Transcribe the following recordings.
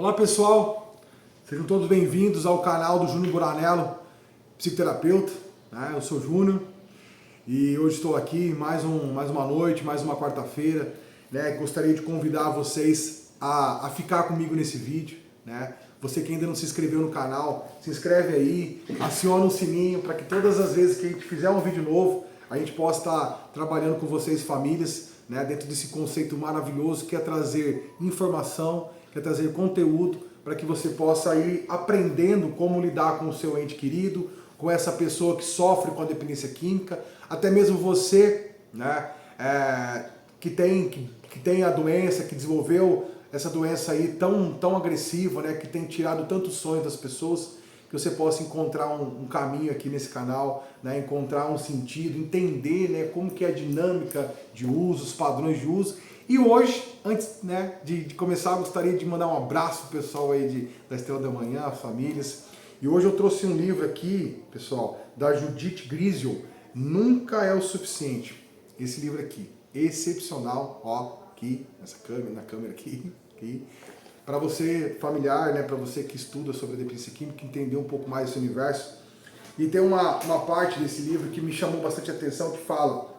Olá pessoal, sejam todos bem-vindos ao canal do Júnior Buranello, psicoterapeuta. Eu sou Júnior e hoje estou aqui mais uma noite, mais uma quarta-feira. Gostaria de convidar vocês a ficar comigo nesse vídeo. Você que ainda não se inscreveu no canal, se inscreve aí, aciona o sininho para que todas as vezes que a gente fizer um vídeo novo, a gente possa estar trabalhando com vocês, famílias, dentro desse conceito maravilhoso que é trazer informação, quer trazer conteúdo para que você possa ir aprendendo como lidar com o seu ente querido, com essa pessoa que sofre com a dependência química, até mesmo você, que tem a doença, que desenvolveu essa doença aí tão agressiva, que tem tirado tantos sonhos das pessoas, que você possa encontrar um caminho aqui nesse canal, encontrar um sentido, entender como que é a dinâmica de uso, os padrões de uso. E hoje, antes de começar, eu gostaria de mandar um abraço pro pessoal aí da Estrela da Manhã, as famílias. E hoje eu trouxe um livro aqui, pessoal, da Judith Grisel, Nunca é o Suficiente. Esse livro aqui, excepcional, ó, aqui, na câmera aqui. Para você familiar, para você que estuda sobre a dependência química, entender um pouco mais desse universo. E tem uma parte desse livro que me chamou bastante atenção, que fala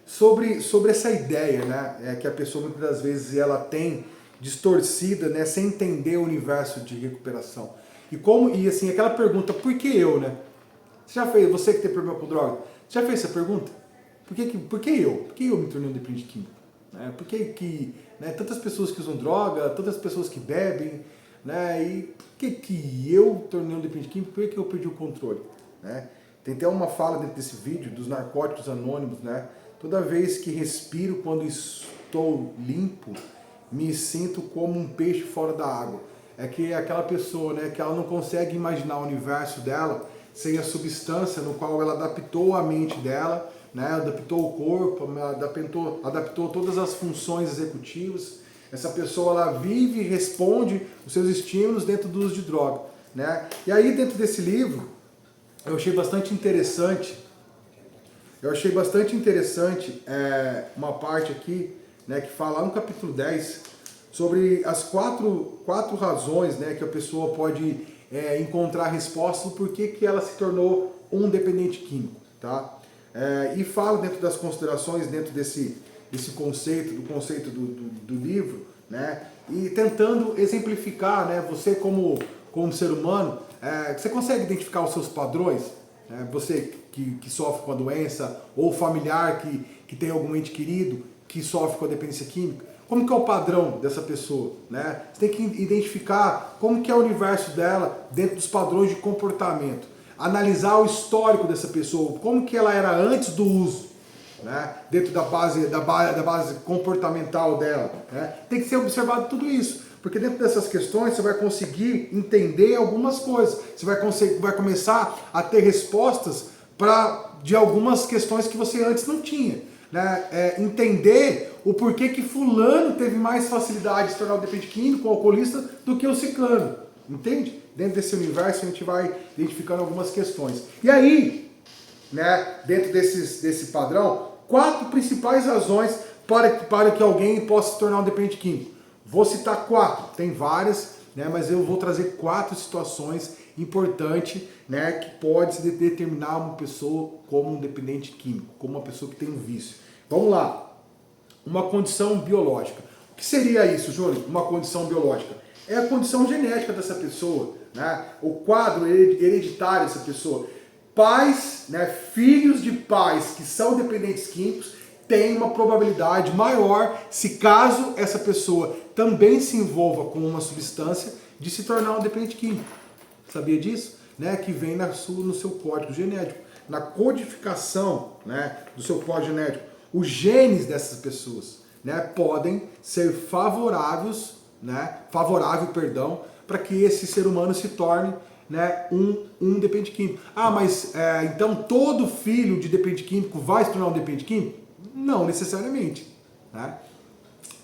sobre essa ideia, que a pessoa muitas das vezes ela tem distorcida, sem entender o universo de recuperação. E assim, aquela pergunta, por que eu, você que tem problema com droga, já fez essa pergunta? Por que eu? Por que eu me tornei um dependente químico? Por que tantas pessoas que usam droga, tantas pessoas que bebem, e por que eu tornei um dependente químico? Por que eu perdi o controle? Tem até uma fala dentro desse vídeo dos narcóticos anônimos, toda vez que respiro, quando estou limpo, me sinto como um peixe fora da água. É que aquela pessoa, que ela não consegue imaginar o universo dela sem a substância no qual ela adaptou a mente dela, adaptou o corpo, adaptou todas as funções executivas. Essa pessoa ela vive e responde os seus estímulos dentro do uso de droga. E aí dentro desse livro, eu achei bastante interessante uma parte aqui, que fala lá no capítulo 10, sobre as quatro razões que a pessoa pode encontrar resposta do porquê que ela se tornou um dependente químico. E fala dentro das considerações, dentro desse conceito, do livro, e tentando exemplificar, você como ser humano, você consegue identificar os seus padrões? Você que sofre com a doença, ou familiar que tem algum ente querido que sofre com a dependência química, como que é o padrão dessa pessoa? Você tem que identificar como que é o universo dela dentro dos padrões de comportamento. Analisar o histórico dessa pessoa, como que ela era antes do uso, dentro da base comportamental dela. Tem que ser observado tudo isso, porque dentro dessas questões você vai conseguir entender algumas coisas, você vai começar a ter respostas de algumas questões que você antes não tinha. Entender o porquê que fulano teve mais facilidade de se tornar um dependente químico, alcoolista, do que o ciclano. Entende? Dentro desse universo a gente vai identificando algumas questões. E aí, dentro desse padrão, 4 principais razões para que alguém possa se tornar um dependente químico. Vou citar 4, tem várias, mas eu vou trazer 4 situações importantes, que pode se determinar uma pessoa como um dependente químico, como uma pessoa que tem um vício. Vamos lá. Uma condição biológica. O que seria isso, Júnior? Uma condição biológica? É a condição genética dessa pessoa, o quadro hereditário dessa pessoa. Pais, filhos de pais que são dependentes químicos têm uma probabilidade maior, se caso essa pessoa também se envolva com uma substância, de se tornar um dependente químico. Sabia disso? Que vem no seu código genético, na codificação do seu código genético. Os genes dessas pessoas podem ser favorável, para que esse ser humano se torne um dependente químico. Mas então todo filho de dependente químico vai se tornar um dependente químico? Não necessariamente.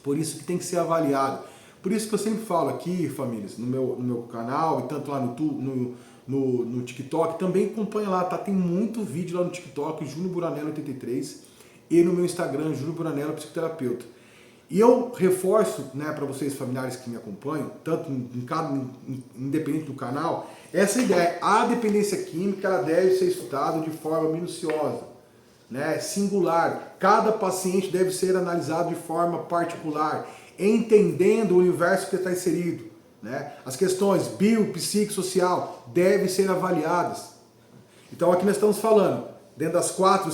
Por isso que tem que ser avaliado. Por isso que eu sempre falo aqui, famílias, no meu canal, e tanto lá no TikTok, também acompanha lá, tem muito vídeo lá no TikTok, Júnior Buranello 83, e no meu Instagram, Júnior Buranello Psicoterapeuta. E eu reforço, né, para vocês familiares que me acompanham, tanto independente do canal, essa ideia. A dependência química ela deve ser estudada de forma minuciosa, né, singular. Cada paciente deve ser analisado de forma particular, entendendo o universo que está inserido. Né? As questões bio, psicossocial devem ser avaliadas. Então aqui nós estamos falando, dentro das quatro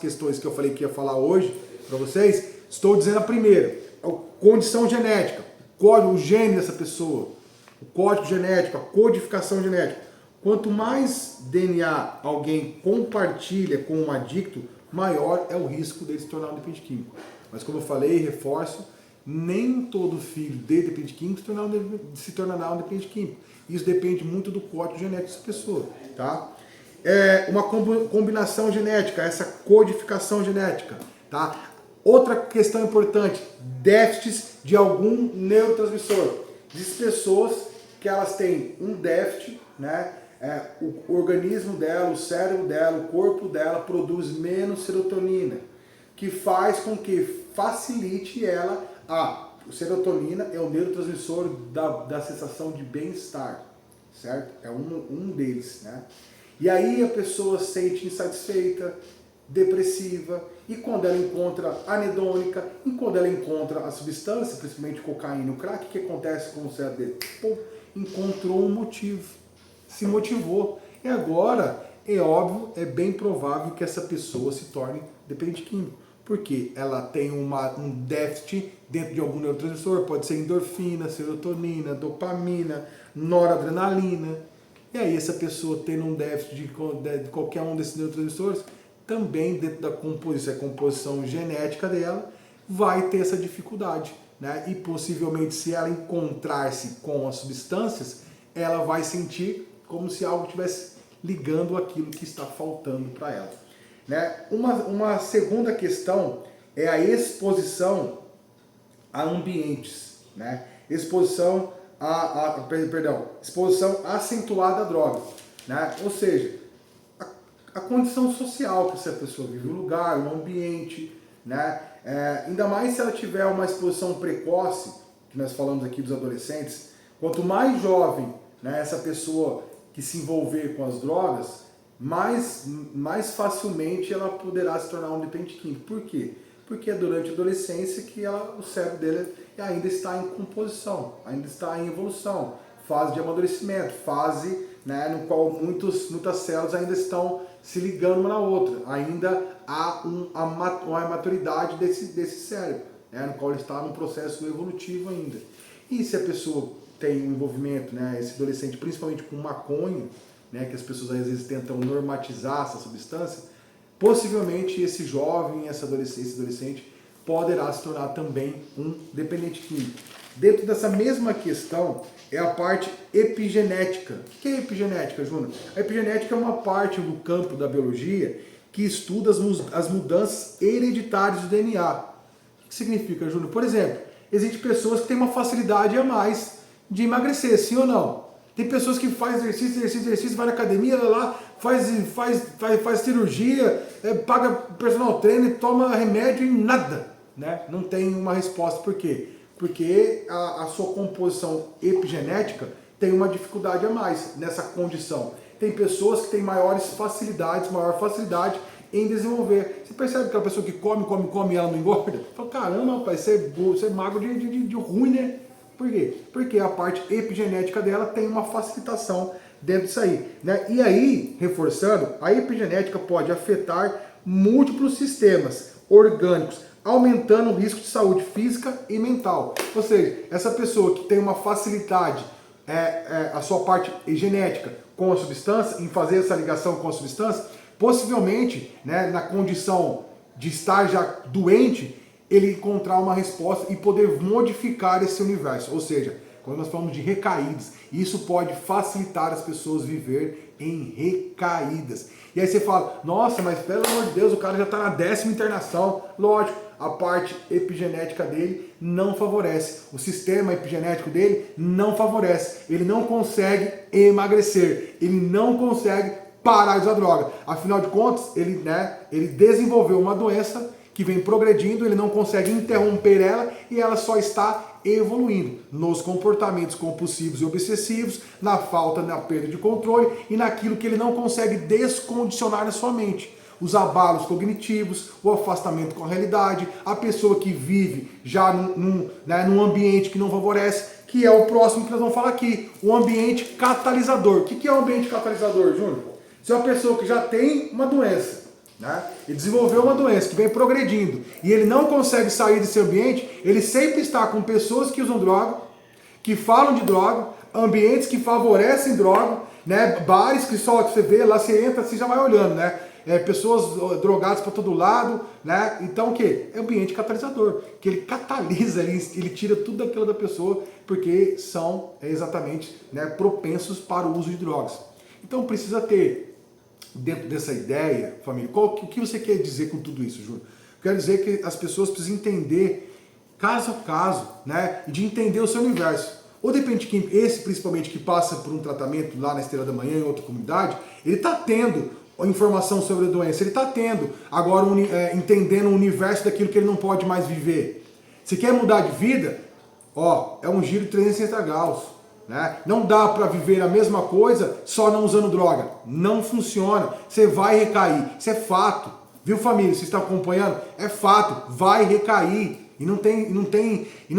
questões que eu falei que ia falar hoje para vocês, estou dizendo a primeira, a condição genética, o gene dessa pessoa, o código genético, a codificação genética. Quanto mais DNA alguém compartilha com um adicto, maior é o risco dele se tornar um dependente químico. Mas como eu falei, reforço, nem todo filho de dependente químico se tornará um dependente químico. Isso depende muito do código genético dessa pessoa, tá? Uma combinação genética, essa codificação genética, tá? Outra questão importante, déficits de algum neurotransmissor. Diz pessoas que elas têm um déficit, né? O organismo dela, o cérebro dela, o corpo dela produz menos serotonina, que faz com que facilite ela a serotonina é o neurotransmissor da sensação de bem-estar, certo? É um deles, né? E aí a pessoa se sente insatisfeita, depressiva, e quando ela encontra anedônica, e quando ela encontra a substância, principalmente cocaína e o crack, o que acontece com o cérebro dele? Pô, encontrou um motivo, se motivou. E agora, é óbvio, é bem provável que essa pessoa se torne dependente químico. Porque ela tem um déficit dentro de algum neurotransmissor, pode ser endorfina, serotonina, dopamina, noradrenalina. E aí essa pessoa tendo um déficit de qualquer um desses neurotransmissores, também dentro da composição genética dela, vai ter essa dificuldade. Né? E possivelmente se ela encontrar-se com as substâncias, ela vai sentir como se algo estivesse ligando aquilo que está faltando para ela. Né? Uma segunda questão é a exposição a ambientes, né? Exposição acentuada à droga, né? Ou seja, a condição social que essa pessoa vive, o lugar, o ambiente, né? Ainda mais se ela tiver uma exposição precoce, que nós falamos aqui dos adolescentes, quanto mais jovem, né, essa pessoa que se envolver com as drogas, mais facilmente ela poderá se tornar um dependente químico. Por quê? Porque é durante a adolescência que o cérebro dele ainda está em composição, ainda está em evolução, fase de amadurecimento, fase, né, no qual muitas células ainda estão se ligando uma na outra, ainda há uma maturidade desse cérebro, né, no qual ele está num processo evolutivo ainda. E se a pessoa tem um envolvimento, né, esse adolescente, principalmente com maconha, né, que as pessoas às vezes tentam normatizar essa substância, possivelmente esse jovem, esse adolescente poderá se tornar também um dependente químico. Dentro dessa mesma questão é a parte epigenética. O que é epigenética, Júnior? A epigenética é uma parte do campo da biologia que estuda as mudanças hereditárias do DNA. O que significa, Júnior? Por exemplo, existem pessoas que têm uma facilidade a mais de emagrecer, sim ou não? Tem pessoas que fazem exercício, vai na academia, lá, faz cirurgia, paga personal trainer, toma remédio e nada, né? Não tem uma resposta. Por quê? Porque a sua composição epigenética tem uma dificuldade a mais nessa condição. Tem pessoas que têm maior facilidade em desenvolver. Você percebe que aquela pessoa que come e ela não engorda? Fala, caramba, rapaz, você é magro de ruim, né? Por quê? Porque a parte epigenética dela tem uma facilitação dentro disso aí. Né? E aí, reforçando, a epigenética pode afetar múltiplos sistemas orgânicos, aumentando o risco de saúde física e mental. Ou seja, essa pessoa que tem uma facilidade, a sua parte genética com a substância, em fazer essa ligação com a substância, possivelmente, né, na condição de estar já doente, ele encontrar uma resposta e poder modificar esse universo. Ou seja, quando nós falamos de recaídas, isso pode facilitar as pessoas viver em recaídas. E aí você fala, nossa, mas pelo amor de Deus, o cara já está na 10ª internação. Lógico, a parte epigenética dele não favorece. O sistema epigenético dele não favorece. Ele não consegue emagrecer. Ele não consegue parar de usar droga. Afinal de contas, ele desenvolveu uma doença que vem progredindo, ele não consegue interromper ela e ela só está evoluindo nos comportamentos compulsivos e obsessivos, na falta, na perda de controle e naquilo que ele não consegue descondicionar na sua mente. Os abalos cognitivos, o afastamento com a realidade, a pessoa que vive já num ambiente que não favorece, que é o próximo que nós vamos falar aqui, o ambiente catalisador. O que é o ambiente catalisador, Júnior? Se é uma pessoa que já tem uma doença, né? Ele desenvolveu uma doença que vem progredindo e ele não consegue sair desse ambiente, ele sempre está com pessoas que usam droga, que falam de droga, ambientes que favorecem droga, né? Bares que só você vê, lá você entra, você já vai olhando, né? Pessoas drogadas para todo lado, né? Então o que? É ambiente catalisador, que ele catalisa, ele tira tudo daquilo da pessoa, porque são exatamente, né, propensos para o uso de drogas. Então precisa ter, dentro dessa ideia, família, o que você quer dizer com tudo isso, Júlio? Quero dizer que as pessoas precisam entender caso a caso, né? E de entender o seu universo. O dependente químico, esse principalmente que passa por um tratamento lá na Estrela da Manhã, em outra comunidade, ele está tendo informação sobre a doença, ele está tendo agora entendendo o universo daquilo que ele não pode mais viver. Se quer mudar de vida, ó, é um giro de 360 graus. Né? Não dá para viver a mesma coisa só não usando droga. Não funciona. Você vai recair. Isso é fato. Viu, família? Você está acompanhando? É fato. Vai recair. E não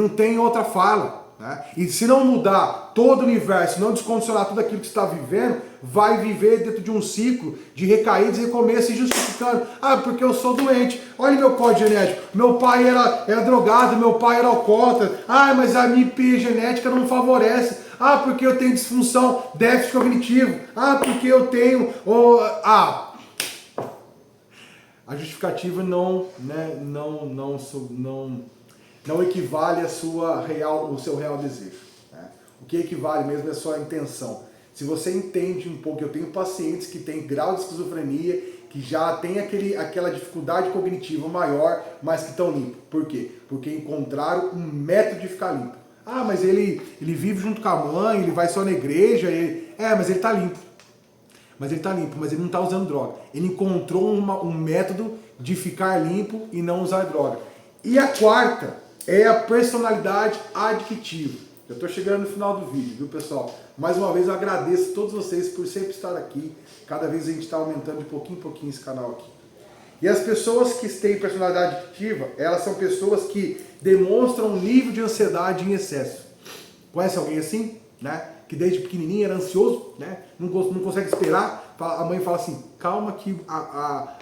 tem outra fala. Né? E se não mudar todo o universo, não descondicionar tudo aquilo que você está vivendo, vai viver dentro de um ciclo de recaídas e recomeço se justificando. Ah, porque eu sou doente. Olha meu código genético. Meu pai era drogado, meu pai era alcoólatra. Ah, mas a minha epigenética não favorece. Ah, porque eu tenho disfunção, déficit cognitivo. Ah, porque eu tenho... A justificativa não equivale ao seu real desejo. Né? O que equivale mesmo é a sua intenção. Se você entende um pouco, eu tenho pacientes que têm grau de esquizofrenia, que já tem aquela dificuldade cognitiva maior, mas que estão limpos. Por quê? Porque encontraram um método de ficar limpo. Ah, mas ele vive junto com a mãe, ele vai só na igreja, mas ele está limpo. Mas ele está limpo, mas ele não está usando droga. Ele encontrou um método de ficar limpo e não usar droga. E a quarta é a personalidade adictiva. Eu estou chegando no final do vídeo, viu, pessoal? Mais uma vez eu agradeço a todos vocês por sempre estar aqui. Cada vez a gente está aumentando de pouquinho em pouquinho esse canal aqui. E as pessoas que têm personalidade adictiva, elas são pessoas que demonstram um nível de ansiedade em excesso. Conhece alguém assim? Né? Que desde pequenininho era ansioso, né? Não consegue esperar. A mãe fala assim, calma que a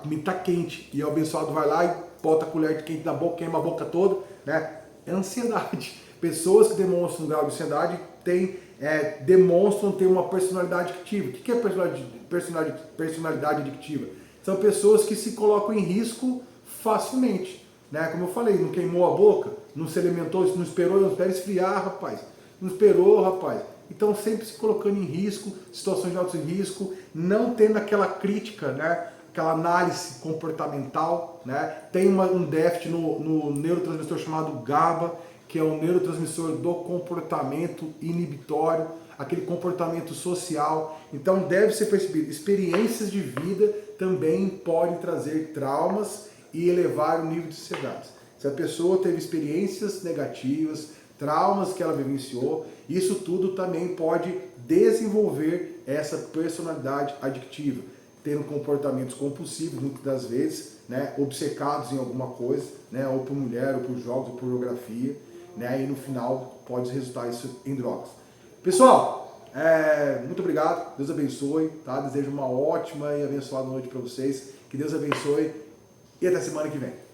comida está quente. E o abençoado vai lá e bota a colher de quente na boca, queima a boca toda. Né? É ansiedade. Pessoas que demonstram um grau de ansiedade demonstram ter uma personalidade adictiva. O que é personalidade adictiva? São pessoas que se colocam em risco facilmente. Né? Como eu falei, não queimou a boca, não se alimentou, não esperou esfriar, rapaz. Não esperou, rapaz. Então sempre se colocando em risco, situações de alto risco, não tendo aquela crítica, né? Aquela análise comportamental. Né? Tem um déficit no neurotransmissor chamado GABA, que é o neurotransmissor do comportamento inibitório, aquele comportamento social. Então deve ser percebido, experiências de vida também podem trazer traumas e elevar o nível de ansiedade. Se a pessoa teve experiências negativas, traumas que ela vivenciou, isso tudo também pode desenvolver essa personalidade adictiva, tendo comportamentos compulsivos, muitas das vezes, né, obcecados em alguma coisa, né, ou por mulher, ou por jogos, ou por pornografia, né, e no final pode resultar isso em drogas. Pessoal, muito obrigado, Deus abençoe, tá? Desejo uma ótima e abençoada noite para vocês, que Deus abençoe e até semana que vem.